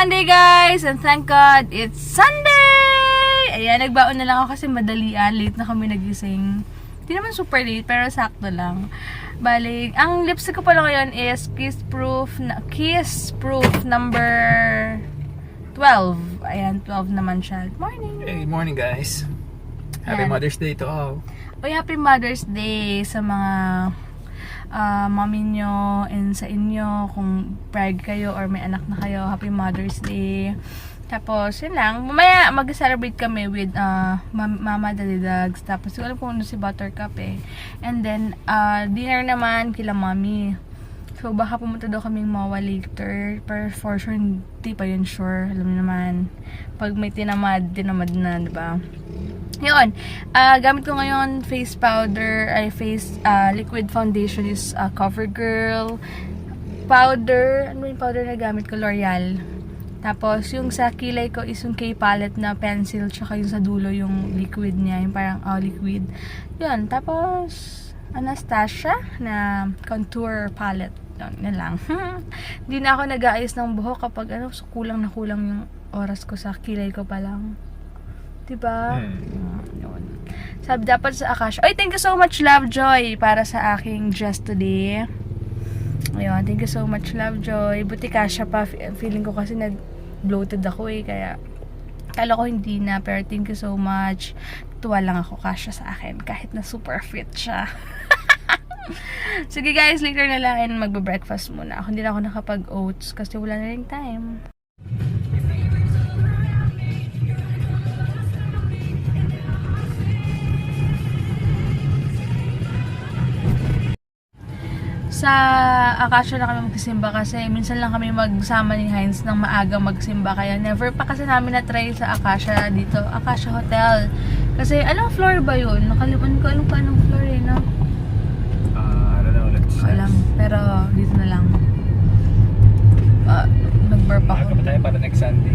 Monday guys! And thank God, it's Sunday! Ayan, nagbaon na lang ako kasi madalian. Late na kami nagising. Hindi naman super late, pero sakto lang. Balik, ang lipstick ko pala ngayon is Kiss Proof number 12. Ayan, 12 naman siya. Good morning! Hey, good morning guys. Happy Ayan. Mother's Day to all. Uy, happy Mother's Day sa mga mommy nyo and sa inyo kung preg kayo or may anak na kayo. Happy Mother's Day. Tapos, yun lang. Mamaya mag-celebrate kami with Mama Dalidags. Tapos, wala po ano si Buttercup eh. And then, dinner naman kila Mommy. So, baka pumunta daw kaming Mawa later. Pero for sure, hindi pa yun sure. Alam niyo naman. Pag may tinamad na, diba? Yun. Gamit ko ngayon face powder, liquid foundation is CoverGirl. Powder, ano yung powder na gamit ko? L'Oreal. Tapos, yung sa kilay ko is yung K-palette na pencil, tsaka yung sa dulo yung liquid niya, yung parang liquid. Yun. Tapos, Anastasia na contour palette. Yun lang. Hindi na ako nag-aayos ng buhok kapag so kulang na kulang yung oras ko sa kilay ko pa lang. Diba? Yun. Sabi dapat sa Akasha. Oy, thank you so much, Lovejoy, para sa aking dress today. Ayun, thank you so much, Lovejoy. Buti kasha pa. Feeling ko kasi nag-bloated ako eh. Kaya, kala ko hindi na. Pero thank you so much. Tuwa lang ako kasha sa akin. Kahit na super fit siya. Sige guys, later na lang and magbe-breakfast muna. Ako hindi na ako nakapag-oats kasi wala na rin time. Sa Akasha na kami magsimba kasi minsan lang kami magsama ni Heinz ng maaga magsimba kaya never pa kasi namin na-try sa Akasha dito, Akasha Hotel. Kasi anong floor ba yun? Nakalimutan ko anong floor eh, no? I don't know, let's Alam, pero dito na lang. Nag-burp ako. Maaga pa tayo para next Sunday.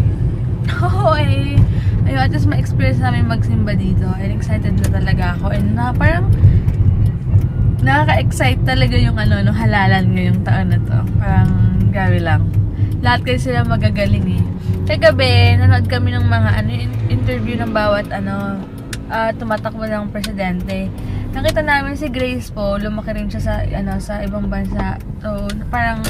Oo eh. Ayun, at least ma-experience namin magsimba dito. And excited na talaga ako. And parang nakaka-excite talaga yung nung halalan ngayong taon na to. Parang grabe lang. Lahat kayo sila magagaling eh. Kagabi, nanood kami ng mga interview ng bawat tumatakbo ng presidente. Nakita namin si Grace po, lumaki rin siya sa ibang bansa. So, parang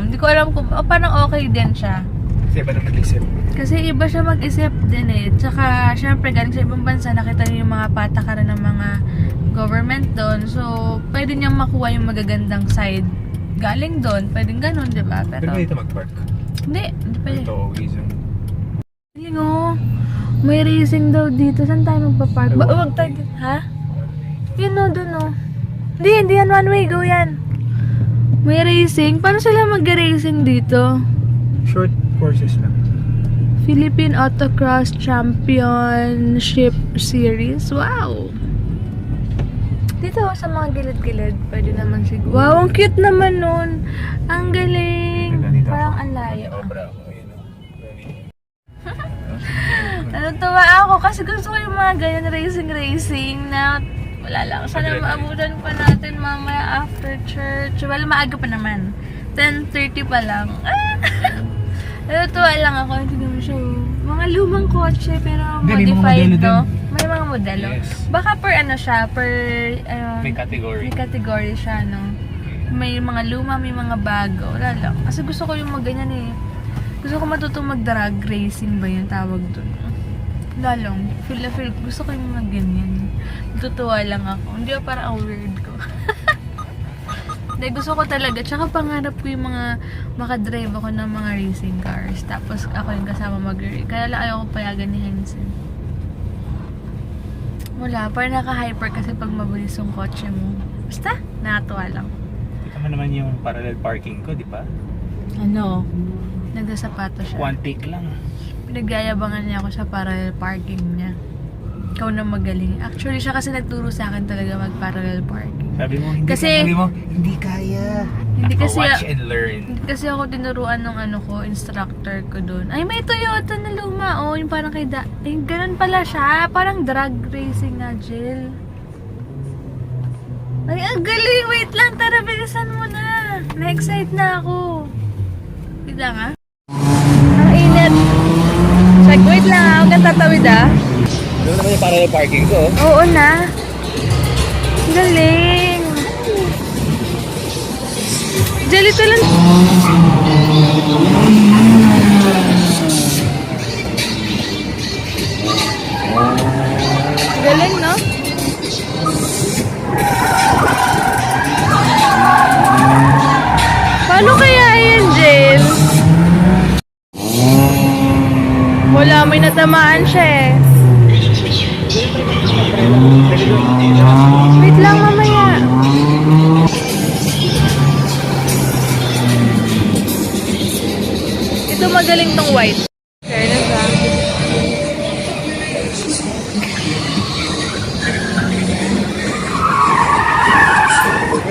hindi ko alam kung parang okay din siya. Kasi iba na mag-isip. Kasi iba siya mag-isip din eh. Tsaka, syempre, galing sa ibang bansa, nakita niyo yung mga patakaran ng mga government doon. So, pwede niyang makuha yung magagandang side. Galing doon. Pwedeng ganun, di ba? Pwede ba dito mag-park? Hindi pwede. Ito, reason. Hindi may racing daw dito. Saan tayo magpa-park? Wag tayo. Ha? Yun doon Hindi yan. One way. Go yan. May racing. Paano sila mag-racing dito? Short courses lang. Philippine Autocross Championship Series. Wow! Dito sa mga gilid-gilid, pwede naman siguro. Wow, ang cute naman nun. Ang galing. Parang ang layo. Obra ako, Natutuwa ako kasi gusto ko yung mga ganyan racing na wala lang. Sana maabutan pa natin mamaya after church. Well, maaga pa naman. 10:30 pa lang. Natutuwa lang ako. Hindi naman siya. Mga lumang kotse pero modified, no? May mga modelo. Yes. Baka siya, May category. may category siya, no? May mga luma, may mga bago. Wala lang. Kasi gusto ko yung mga ganyan eh. Gusto ko matutong mag-drag racing ba yung tawag dun? Lalong. Feel. Gusto ko yung mga ganyan. Natutuwa lang ako. Hindi ba parang weird ko? Hindi, gusto ko talaga. Tsaka pangarap ko yung mga makadrive ako ng mga racing cars. Tapos ako yung kasama mag-race. Kaya lang ayaw ko payagan ni Henson. Wala, parang naka-hyper kasi pag mabilis yung kotse mo. Basta, nakatuwa lang. Kita mo naman yung parallel parking ko, di ba? Nagsasapato siya. One take lang. Pinagyayabangan niya ako sa parallel parking niya. Ikaw na magaling. Actually, siya kasi nagturo sa akin talaga mag-parallel parking. Sabi mo, hindi kaya. Hindi kasi, Watch and learn. hindi kasi ako tinuruan ng instructor ko doon. Ay, may Toyota na luma. Yung parang ganun pala siya. Parang drag racing na, Jill. Ay, ang galing. Wait lang, tara, bilisan mo na. Na-excite na ako. Wait lang, tatawid ah. Ano naman yung parallel parking ko? Oo na. Galing. Jelly to lang. Galing, no? Paano kaya yan, Jill? Wala, may natamaan siya eh. Wait lang, mamaya. Ito magaling tong white. Fairness ah.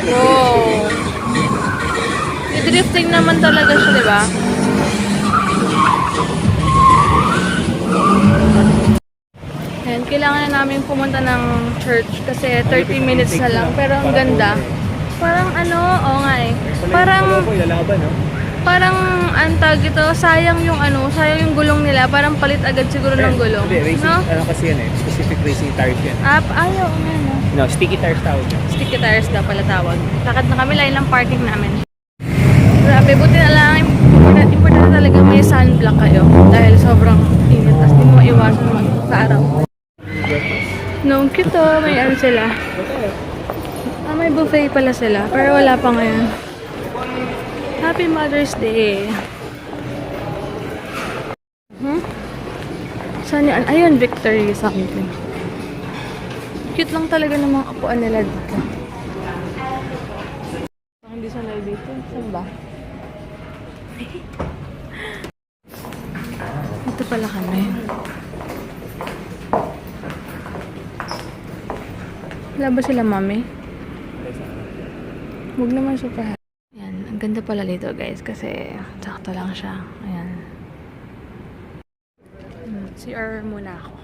Wow. Drifting naman talaga siya, di ba? Ayan, kailangan na namin pumunta ng church kasi 30 minutes na lang. Pero ang ganda. Parang ano, oo nga eh. Parang antag ito, sayang yung gulong nila. Parang palit agad siguro ng gulong. Hindi, racing, No? ano kasi yan eh, specific racing tires yan. Ayaw nga no. No, sticky tires tawag yan. Sticky tires daw pala tawag. Lakad na kami, line lang parking namin. Grabe, buti na lang. Importante talaga may sunblock kayo. Dahil sobrang init. Tapos di mo maiwasan mag-araw. Nung cute oh, may ano sila. May buffet pala sila. Pero wala pa ngayon. Happy Mother's Day. Saan yun? Ayun, Victory something. Cute lang talaga ng mga kapuan nila dito. Hindi sanay dito. Saan ba? Ito pala kami. Wala ba sila, mami? Huwag naman super. Yan, ang ganda pala dito guys kasi sakto lang siya. Ayan. CR muna ako.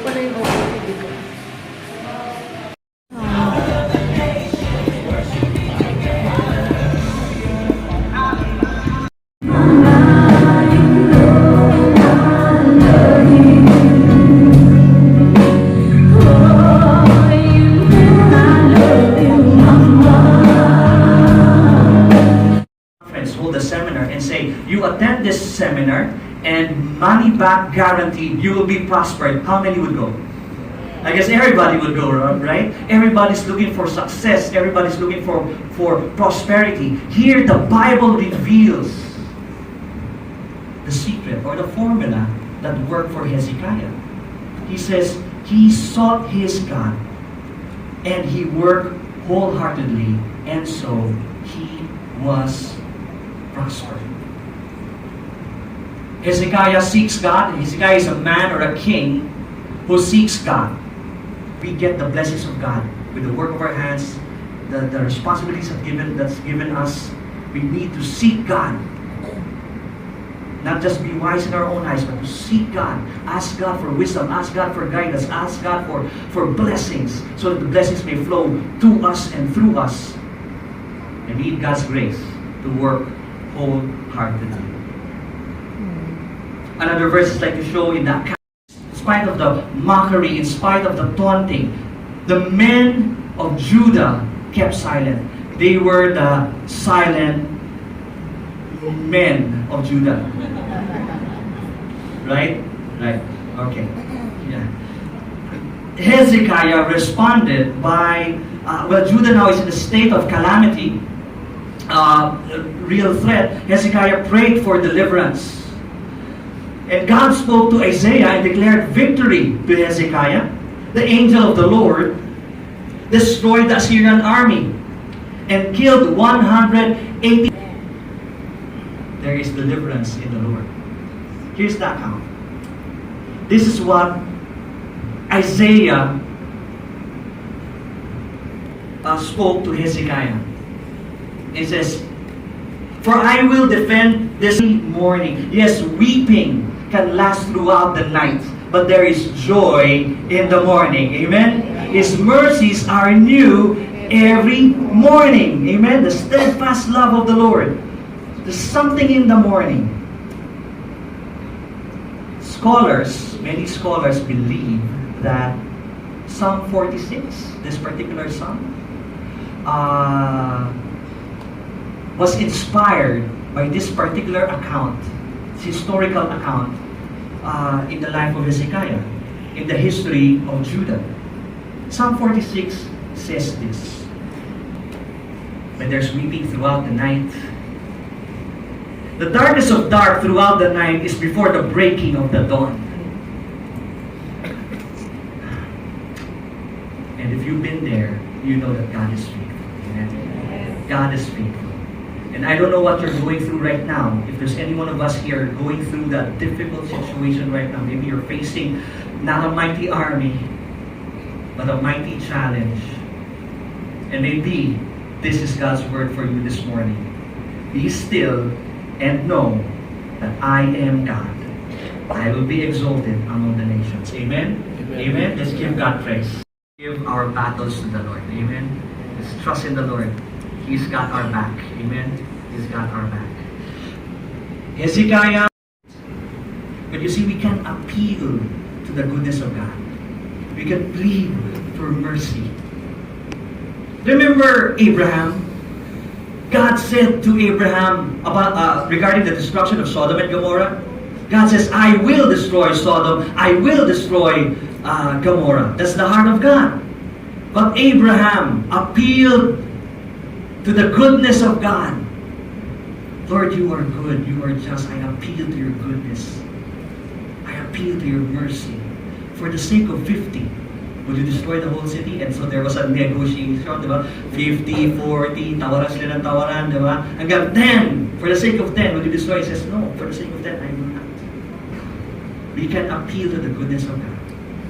Wala yung okay dito. Hold a seminar and say, you attend this seminar and money back guaranteed, you will be prospered. How many would go? I guess everybody would go, right? Everybody's looking for success. Everybody's looking for prosperity. Here the Bible reveals the secret or the formula that worked for Hezekiah. He says, he sought his God and he worked wholeheartedly, and so he was prosper. Hezekiah seeks God. Hezekiah is a man or a king who seeks God. We get the blessings of God with the work of our hands, the responsibilities that's given us. We need to seek God. Not just be wise in our own eyes, but to seek God. Ask God for wisdom. Ask God for guidance. Ask God for blessings, so that the blessings may flow to us and through us. And we need God's grace to work wholeheartedly. Another verse is like to show in that, in spite of the mockery, in spite of the taunting, the men of Judah kept silent. They were the silent men of Judah. Right? Right. Okay. Yeah. Hezekiah responded by, Judah now is in a state of calamity. Real threat. Hezekiah prayed for deliverance. And God spoke to Isaiah and declared victory to Hezekiah. The angel of the Lord destroyed the Assyrian army and killed 180. There is deliverance in the Lord. Here's the account. This is what Isaiah spoke to Hezekiah. It says, for I will defend this morning. Yes, weeping can last throughout the night, but there is joy in the morning. Amen? His mercies are new Every morning. Amen? The steadfast love of the Lord. There's something in the morning. Many scholars believe that Psalm 46, this particular psalm, was inspired by this particular account, historical account, in the life of Hezekiah, in the history of Judah. Psalm 46 says this: when there's weeping throughout the night, the darkness of dark throughout the night is before the breaking of the dawn. And if you've been there, you know that God is faithful. Amen? God is faithful. And I don't know what you're going through right now. If there's any one of us here going through that difficult situation right now, maybe you're facing not a mighty army, but a mighty challenge. And maybe this is God's word for you this morning. Be still and know that I am God. I will be exalted among the nations. Amen? Amen? Let's give God praise. Give our battles to the Lord. Amen? Let's trust in the Lord. He's got our back. Amen? He's got our back. Hezekiah. But you see, we can appeal to the goodness of God. We can plead for mercy. Remember Abraham? God said to Abraham about regarding the destruction of Sodom and Gomorrah. God says, I will destroy Sodom. I will destroy Gomorrah. That's the heart of God. But Abraham appealed to the goodness of God. Lord, you are good. You are just. I appeal to your goodness. I appeal to your mercy. For the sake of 50, would you destroy the whole city? And so there was a negotiation, di ba? 50, 40, tawaran sila ng tawaran, di ba? Hanggang 10. For the sake of 10, would you destroy? He says, no. For the sake of 10, I will not. We can appeal to the goodness of God.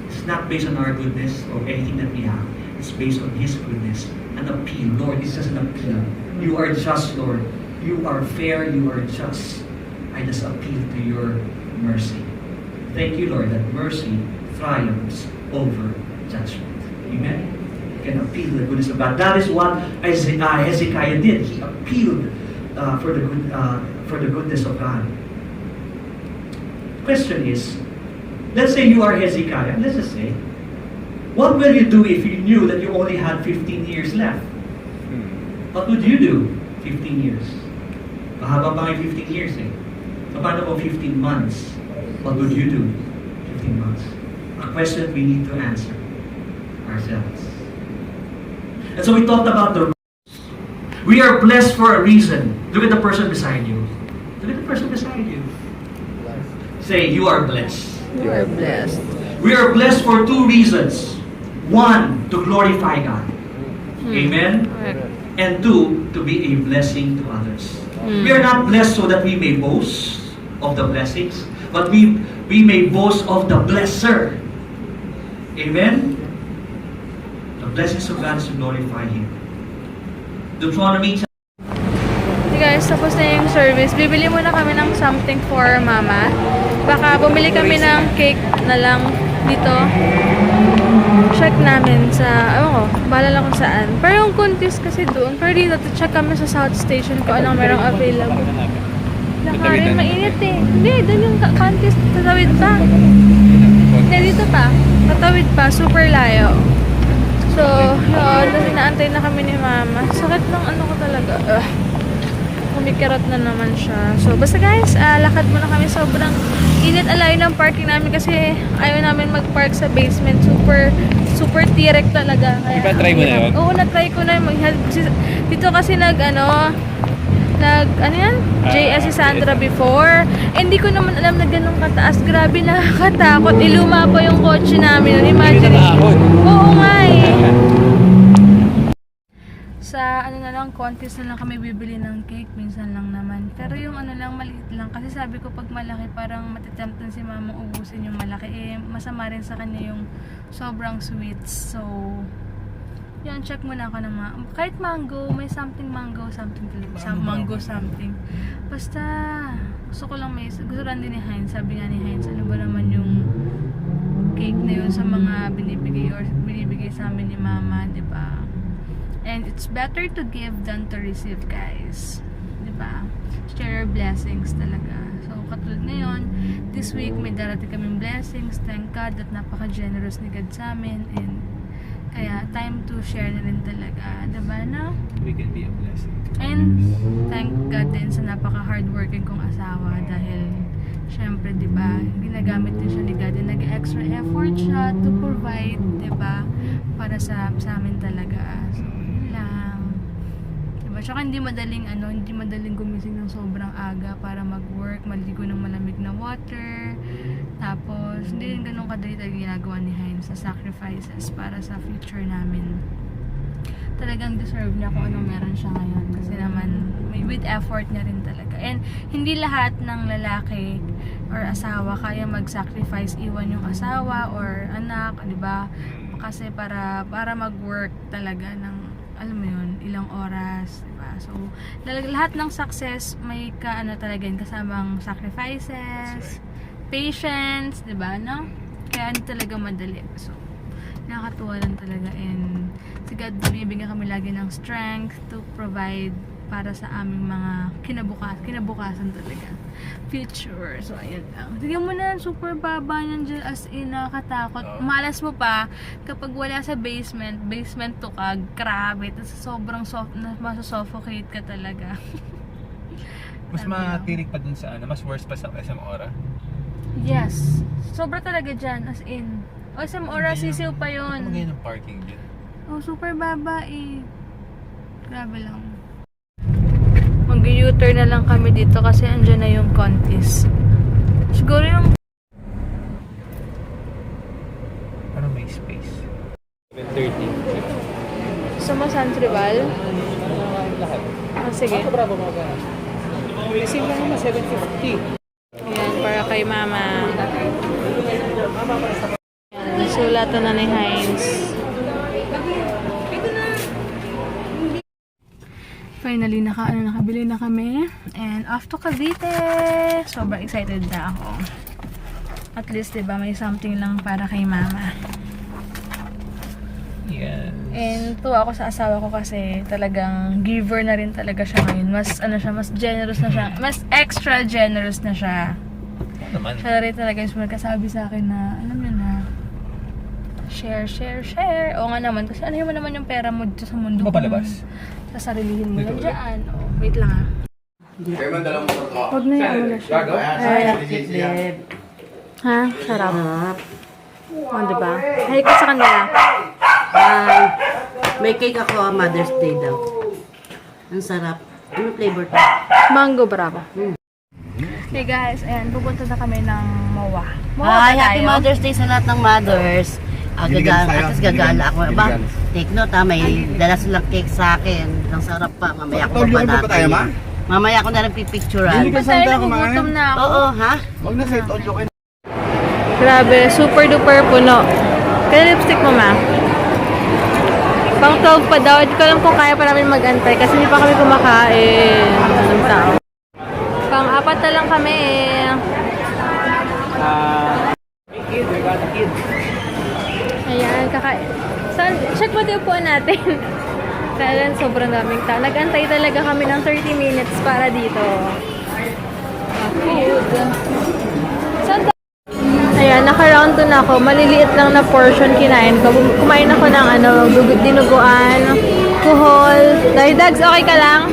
It's not based on our goodness or anything that we have. It's based on His goodness. An appeal. Lord, it's just an appeal. You are just, Lord. You are fair. You are just. I just appeal to your mercy. Thank you, Lord, that mercy triumphs over judgment. Amen? You can appeal to the goodness of God. That is what Hezekiah did. He appealed for the goodness of God. Question is, let's say you are Hezekiah. Let's just say, what will you do if you knew that you only had 15 years left? What would you do 15 years? Mahaba pa yung 15 years eh. Paano kung 15 months? What would you do 15 months? A question we need to answer ourselves. And so we talked about the we are blessed for a reason. Look at the person beside you. Look at the person beside you. Say, you are blessed. You are blessed. We are blessed for two reasons. One, to glorify God. Amen? Correct. And two, to be a blessing to others. We are not blessed so that we may boast of the blessings, but we may boast of the blesser. Amen? The blessings of God is to glorify Him. Deuteronomy. Hey guys, tapos na yung service. Bibili muna kami ng something for mama. Baka bumili kami ng cake na lang dito. Check namin sa, ewan ko, bahala lang kung saan. Pero yung contest kasi doon. Pero dito, check kami sa South Station kung anong merong available. Lakarin, mainit eh. Hindi, doon yung contest. Tatawid pa. Hindi, dito pa. Tatawid pa. Super layo. So, yun. Tapos inaantay na kami ni mama. Sakit ng ano ko talaga. Kumikirot na naman siya. So, basta guys, lakad muna kami. Sobrang init alayo ng parking namin kasi ayaw namin mag-park sa basement. Super tirek talaga. Kaya, Diba, try mo na yun? Oo, na-try ko na. Dito kasi ano yan? JS si Sandra before. Hindi ko naman alam na ganun kataas. Grabe, nakakatakot. Iluma pa yung kotse namin. Imagine. Oo nga eh. Sa ano na lang, contest na lang kami bibili ng cake. Minsan lang naman. Pero yung ano lang, maliit lang. Kasi sabi ko pag malaki, parang matitemptan si mama ubusin yung malaki. Eh, masama rin sa kanya yung sobrang sweets. So, yun, check muna ako ng kahit mango, may something mango, something talaga. Mango something. Basta, gusto ko lang gusto lang din ni Heinz. Sabi nga ni Heinz, ano ba naman yung cake na yun sa mga binibigay sa amin ni mama, di ba? And it's better to give than to receive, guys. Diba? Share your blessings talaga. So, katulad ngayon, this week may darating kaming blessings. Thank God that napaka-generous ni God sa amin. And kaya, time to share na rin talaga. Diba, no? We can be a blessing. And thank God din sa napaka-hardworking kong asawa dahil syempre, di ba, ginagamit din siya ni God and nag-extra effort siya to provide, di ba, para sa amin talaga. So, yun lang. Di ba? Tsaka hindi madaling gumising ng sobrang aga para mag-work, maligo ng malamig na water. Tapos, hindi rin ganun kadali talaga ginagawa ni Heinz sa sacrifices para sa future namin. Talagang deserve niya kung anong meron siya ngayon kasi naman with effort niya rin talaga. And hindi lahat ng lalaki or asawa kaya mag-sacrifice, iwan yung asawa or anak, di ba? Kasi para mag-work talaga ng, alam mo yun, ilang oras, di ba? So, lahat ng success may talaga yun, kasamang sacrifices, patience, di ba, no? Kaya hindi talaga madali. So, nakakatuwa lang talaga, and si God bibigyan kami lagi ng strength to provide para sa aming mga kinabukasan talaga, future. So ayun lang, tignan mo na, super baba niyan dyan, as in nakakatakot. Malas mo pa kapag wala sa basement to ka, grabe, tapos sobrang masasuffocate ka talaga. Mas matirik pa dun sa mas worse pa sa SM Ora. Yes, sobra talaga dyan, as in SM Ora, sisiw pa yun. Ano ngayon ng parking dyan? Oh, super baba eh. Grabe lang. Mag-U-turn na lang kami dito kasi andyan na yung Contis. Siguro yung... Parang may space. 7:30. Gusto mo San Tribal? Lahat. Sige. Bravo mga gana. Receive lang naman 7:50. Ayan, para kay Mama. Ayan, sulatan na ni Heinz. Finally, nakabili na kami. And off to Cavite. Sobrang excited na ako. At least, diba, may something lang para kay Mama. Yes. And tuwa ako sa asawa ko kasi talagang giver na rin talaga siya ngayon. Mas generous na siya. Mas extra generous na siya. Naman. Siya rin talaga yung magkasabi sa akin na, alam niyo na, share. Oo nga naman, kasi ano naman yung pera mo dito sa mundo. Mapalabas. Sasarilihin mo lang dyan. Oh, wait lang ha. Huwag na yung ano na siya. Ha? Sarap. Oh, diba? Hay ka sa kanila. May cake ako Mother's Day daw. Ang sarap. Ano flavor to? Mango bravo. Hey guys, ayan, pupunta na kami ng MOA. MOA Hi, ba happy tayo? Mother's Day sa lahat ng mothers. Gagala ako. Ba, take note ha, may dala silang cake sa akin. Ang sarap pa. Mamaya ko pa natin. Mamaya ko na lang pipicturean. Pasay, nagugutom na ako. Oo, ha? Wag na set all you. Grabe, super duper puno. Kaya lipstick mo, ma? Pang 12 pa daw. Hindi ko alam kung kaya pa namin mag-antay kasi hindi pa kami kumakain. Anong tao? Pang 4 na lang kami. Kids, we got the kids. Ayan, kakain. Check mo yung upuan natin. Kaya lang, sobrang daming tao. Nag-antay talaga kami ng 30 minutes para dito. Food. Ayan, naka-round 2 na ako. Maliliit lang na portion kinain ko. Kumain ako ng dinuguan, kuhol. Dags, okay ka lang?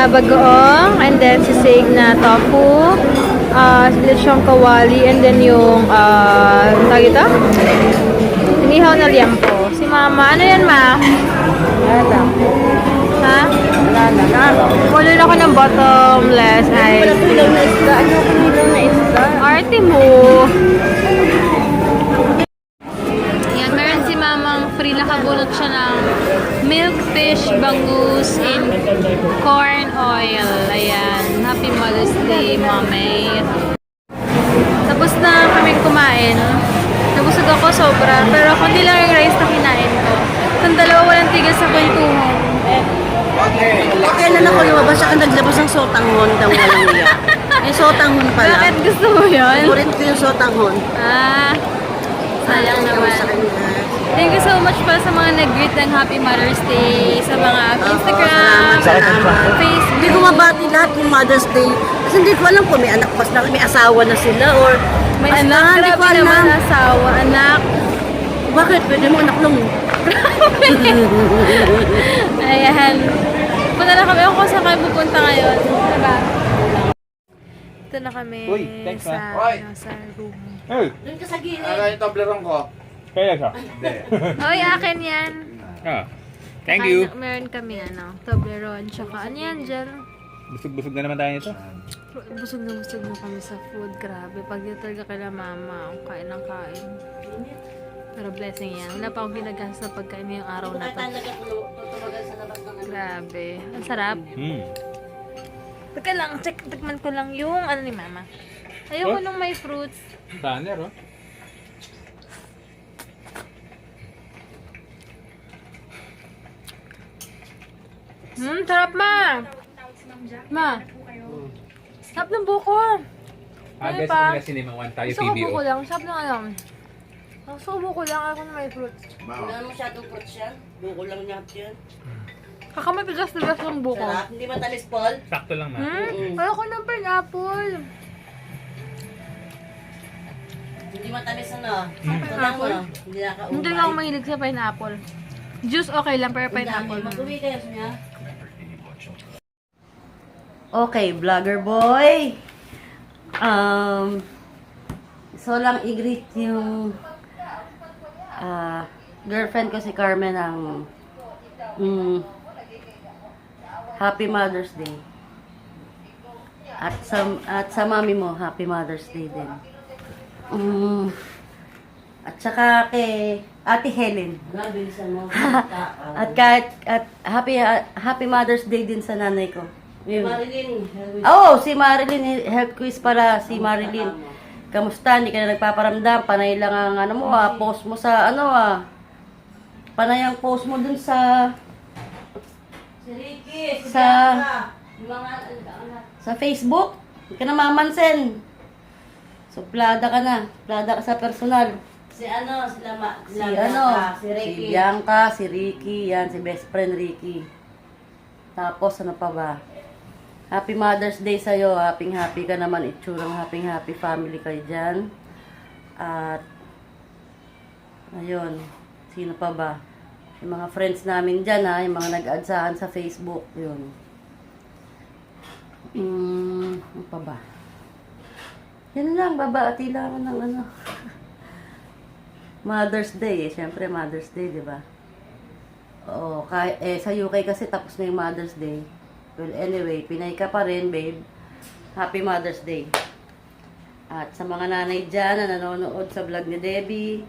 Bagoong, and then sisig na tofu, lechong kawali, and then yung, tawag ito? Inihaw na liampo. Si Mama, ano yan, Ma? Ha? Kulun ako ng bottomless ice. Arte mo. Yan, meron si Mamang free, nakabulot siya ng milk fish bangus in corn oil. Ayan. Happy Mother's Day, Mommy. Tapos na kaming kumain. Nabusog ako sobra. Pero kundi lang yung rice na kinain ko. Itong dalawa walang tigil sa kwentuhan. Kailan ako lumabas siya naglabas ng sotanghon daw walang iya. Yung sotanghon pala. Bakit gusto mo yun? Favorite ko yung sotanghon. Sayang naman. Sa kanila. Thank you so much pa sa mga nag-greet ng Happy Mother's Day sa mga Instagram, Facebook. Hindi ko mabati lahat yung Mother's Day. Kasi hindi ko alam kung may anak pas na, may asawa na sila or May basta, anak, hindi ko grabe naman alam. asawa, anak. Bakit? Pwede mo anak lang. Ayan. Punta na kami. Ako kung saan kayo pupunta ngayon. Diba? Ito na kami Uy, thanks, sa, Oy. sa room. Hey, Doon ka sa gilid. yung tablerong ko. Kaya siya? Hindi. Oy, akin yan. Ah, thank you. Meron kami Toblerone. Tsaka ano yan dyan? Busog-busog na naman tayo nito. Busog na kami sa food. Grabe. Pag dito talaga kay mama, ang kain ng kain. Pero blessing yan. Wala pa akong ginagastos na pagkain ngayong araw na to. Tutubagan sa labas ng Grabe. Ang sarap. Hmm. Teka lang, tikman ko lang yung ano ni mama. Ayoko nung may fruits. Tanner, oh. Sarap ma! Ma! Sarap ng buko! Agas pa? nila sinima 1 tayo Gusto ko buko PBO. lang. Sarap ng alam. Gusto ko buko lang. Ako na may fruits. Wala naman masyadong fruits yan. Buko lang niya yan. Kakamapigas-tigas ng buko. Sarap. Hindi matalis, Paul. Sakto lang, ma. Ayoko ng pineapple. Hindi matalis ano. Ito lang ano. Hindi nakaumay. Hindi lang ako mahilig sa pineapple. Juice okay lang, pero pineapple. Mag-uwi kayo niya. Okay, vlogger boy. So lang i-greet yung girlfriend ko si Carmen ng Happy Mother's Day. At sa mami mo, Happy Mother's Day din. At saka kay Ate Helen. at Happy Mother's Day din sa nanay ko. Yun. Marilyn. Si Marilyn, health quiz para si Marilyn. Kamusta? Hindi ka na nagpaparamdam? Panay lang ang post mo sa panay ang post mo dun sa Si Ricky. Si Sa- Bianca. Yung mga sa Facebook. Hindi ka na mamansin. So, plada ka na. Plada ka sa personal. si ano, sila Si si Ricky. si Bianca, si Ricky, yan, si best friend Ricky. Tapos, ano pa ba? Happy Mother's Day sa'yo. Happy ka naman. Itsurang happy family kayo dyan. At, ayun. Sino pa ba? Yung mga friends namin dyan, yung mga nag-add sa akin sa Facebook. Yun. Ano pa ba? Yan lang, babati lang ng Mother's Day Siyempre, Mother's Day, di ba? Oo, sa UK kasi tapos na yung Mother's Day. Well, anyway, Pinay ka pa rin, babe. Happy Mother's Day. At sa mga nanay dyan na nanonood sa vlog ni Debbie,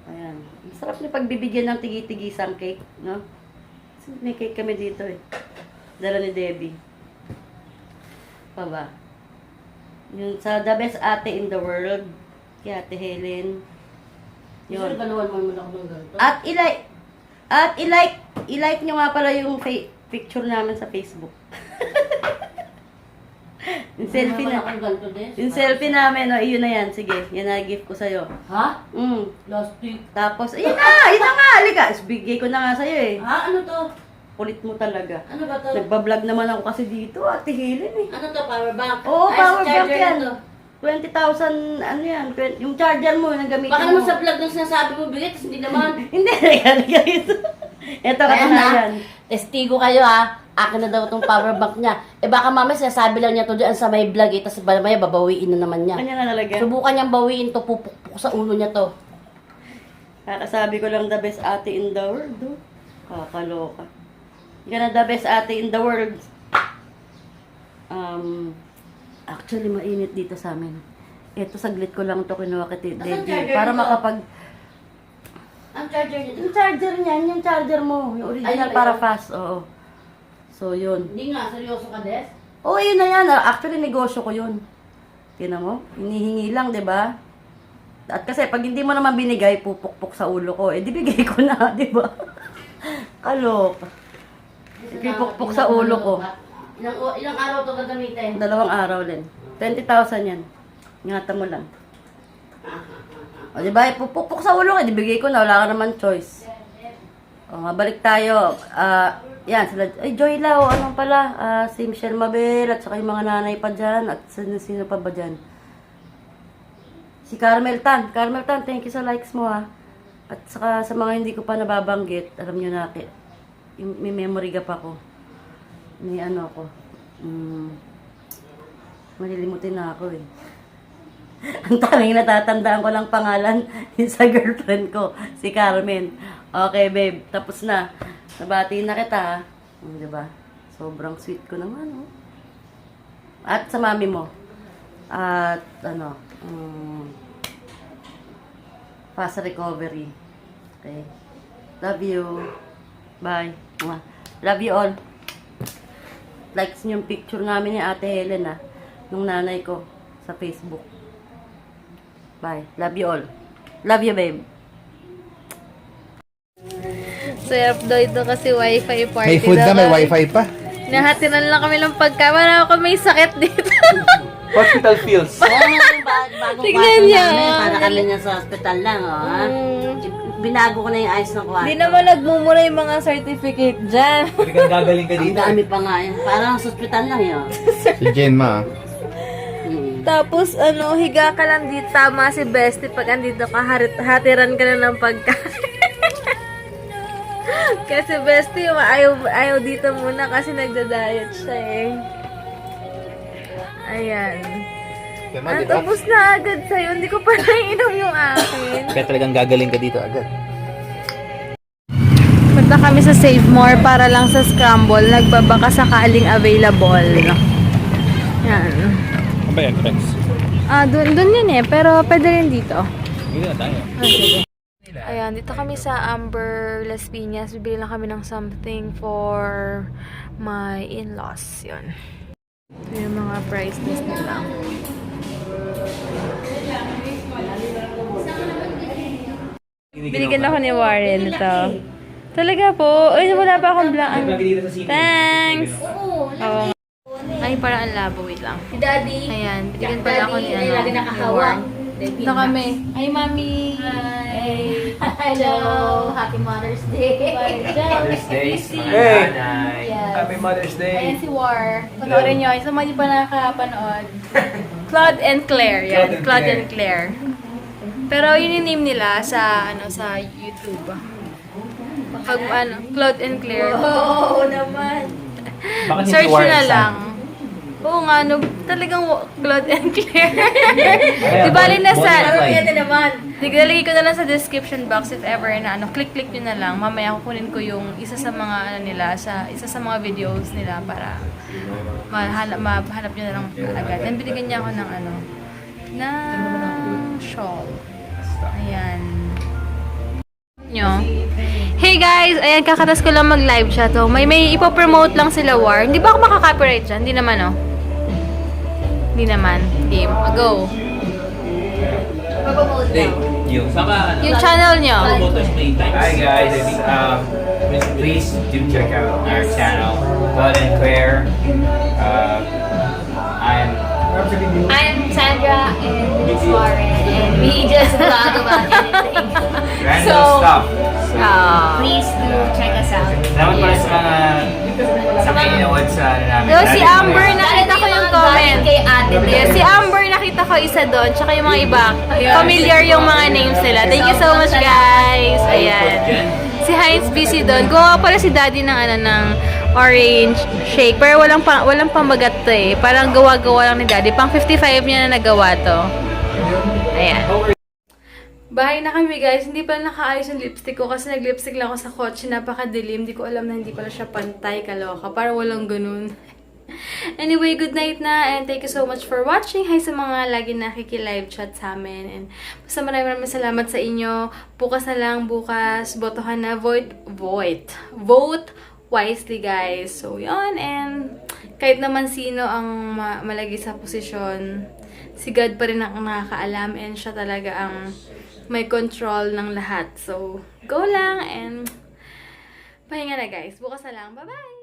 ayan. Ang sarap na pagbibigyan ng tigi-tigisang cake, no? May cake kami dito Dala ni Debbie. Pa ba? Yun, sa the best ate in the world, kay Ate Helen. Yun. Galuhan mo naman ako ng ganito. At i-like nyo nga pala yung picture namin sa Facebook. Yung selfie na. Yung selfie namin, iyon na yan. Sige, yan na gift ko sa'yo. Ha? Mm. Plastic. Tapos, ayun na nga, halika. Bigay ko na nga sa'yo Ha? Ano to? Kulit mo talaga. Ano ba to? Nagbablog naman ako kasi dito, Ate Helen Ano to? Power bank? Oo, Ay, power sa bank charger yan. na to. 20,000, ano yan, yung charger mo, yung gamitin Baka mo. naman sa vlog ng sinasabi mo bigay, tapos hindi naman. Hindi, halika ito. Ito Kaya na, katunayan. testigo kayo akin na daw itong power bank niya. Baka mamaya sinasabi lang niya to dyan sa may vlog tapos mamaya babawiin na naman niya. Kanya na talaga. Subukan niyang bawiin to, pupukpuk sa ulo niya to. Kakasabi ko lang the best ate in the world, Kakaloka. Hindi ka na the best ate in the world. Actually, mainit dito sa amin. Ito, saglit ko lang to kinuha kay Asan Debbie. charger Para nito? makapag... Ang charger niya. Yung charger niyan, yung charger mo. Yung original Ayun, para ayun. fast, oo. So, yun. Hindi nga, seryoso ka, Des? Oo, yun na yan. Actually, negosyo ko yun. Tingnan mo? Hinihingi lang, di ba? At kasi, pag hindi mo naman binigay, pupukpok sa ulo ko. Di bigay ko na, di ba? Kaloka. Ipipukpok sa ulo ko. Ilang araw to gagamitin? 2 araw din. 20,000 yan. Ingatan mo lang. O, di ba? Pupukpok sa ulo ka, ibigay ko na, wala ka naman choice. O, mabalik tayo. Yan, sila, ay, Joy Lau, ano pala, si Michelle Mabel, at saka yung mga nanay pa dyan, at sino pa ba dyan? Si Carmel Tan, thank you sa likes mo ha. At saka sa mga hindi ko pa nababanggit, alam nyo na, yung, may memory gap ako. May ano ko, malilimutin na ako eh. Ang tanging natatandaan ko lang pangalan yung sa girlfriend ko, si Carmen. Okay, babe, tapos na. Nabati na kita, ha? Diba? Sobrang sweet ko naman, oh. At sa mami mo. At, ano, fast recovery. Okay. Love you. Bye. Mwah. Love you all. Likes niyo yung picture namin ni Ate Helen, ha? Nung nanay ko sa Facebook. Bye. Love you all. Love you, babe. Sarap daw ito kasi wifi party. May food na, may wifi pa. Nahatiran lang kami ng pagkain. Wala ako may sakit dito. Hospital feels. Bagong Tignan kwarto niyo. namin, para kami na sa hospital lang, oh, ha? Binago ko na yung ayos ng kwarto. Hindi naman nagmumura yung mga certificate dyan. Talagang gagaling ka Ang dito. dami pa nga yun. Parang sa hospital lang yun. Si Jenma. Tapos, higa ka lang dito. Tama si Bestie. Pag andito ka, hatiran ka na ng pagkain. Kasi Bestie, ayaw dito muna kasi nagda-diet siya eh. Ayan. Tapos na agad sa'yo. Hindi ko pa nainom yung akin. Kaya talagang gagaling ka dito agad. Punta kami sa Save More para lang sa scramble. Nagbabaka sakaling available. Yan. Ano ba yan, Rex? Dun yun eh. Pero pwede rin dito. Dito na tayo. Sige. Ayan, dito kami sa Amber Las Piñas. Bibili lang kami ng something for my in-laws. Yun. Ito yung mga price list nila. Binigyan ako ni Warren ito. Talaga po. Ay, wala pa akong blank. Thanks! Oo. Ay, parang ang labo. Wait lang. Daddy. Ayan, binigyan pala ako ni Daddy, lagi ni nakahawa. Warren. Ito kami. Ay, Mami! Hi. Hello. Happy Mother's Day. Mother's Day. Hey. Yes. Happy Mother's Ayan Day. si War. Panoorin nyo. Isa mga di pa nakakapanood. Claude and Claire. Yan. Claude and Claire. Pero yun yung name nila sa sa YouTube. Pag Claude and Claire. Oo naman. Bakit Search hindi nyo na Warren lang. Oo nga, talagang Claude and Claire. Di bali na sa... Ito naman. Lalagay ko na lang sa description box if ever na click nyo na lang. Mamaya kukunin ko yung isa sa mga nila, isa sa mga videos nila para mahanap nyo na lang agad. And binigyan niya ako ng ng shawl. Ayan. Nyo. Hey guys! Ayan, kakatas ko lang mag-live chat. Oh. May ipopromote lang sila, War. Hindi ba ako makaka-copyright dyan? Hindi naman, oh. Hindi naman. Game. Go. Yung channel nyo. Hi guys, please do check out our channel, Claude and Claire. I'm Sandra and Miss Warren and we just vlog about anything. Random stuff. Please do check us out. Salamat pala sa mga pinanood sa namin. Oh, si Amber, nakita ko yung comment. Kay Ate Yes, si Amber, nakita ko isa doon. Tsaka yung mga iba. Familiar yung mga names nila. Thank you so much, guys. Ayan. Si Heinz busy doon. Gumawa pala si Daddy ng ng orange shake. Pero walang pambagat to eh. Parang gawa-gawa lang ni Daddy. Pang 55 niya na nagawa to. Ayan. Bahay na kami guys. Hindi pala nakaayos yung lipstick ko kasi nag-lipstick lang ako sa kotse. Napakadilim. Hindi ko alam na hindi pala siya pantay. Kaloka. Para walang ganun. Anyway, good night na and thank you so much for watching. Hi sa mga lagi nakiki-live chat sa amin. And basta maraming salamat sa inyo. Bukas na lang. Bukas. Botohan na. Vote wisely guys. So, yun. And kahit naman sino ang malagay sa posisyon, si God pa rin ang nakakaalam and siya talaga ang may control ng lahat. So, go lang and pahinga na guys. Bukas na lang. Bye-bye!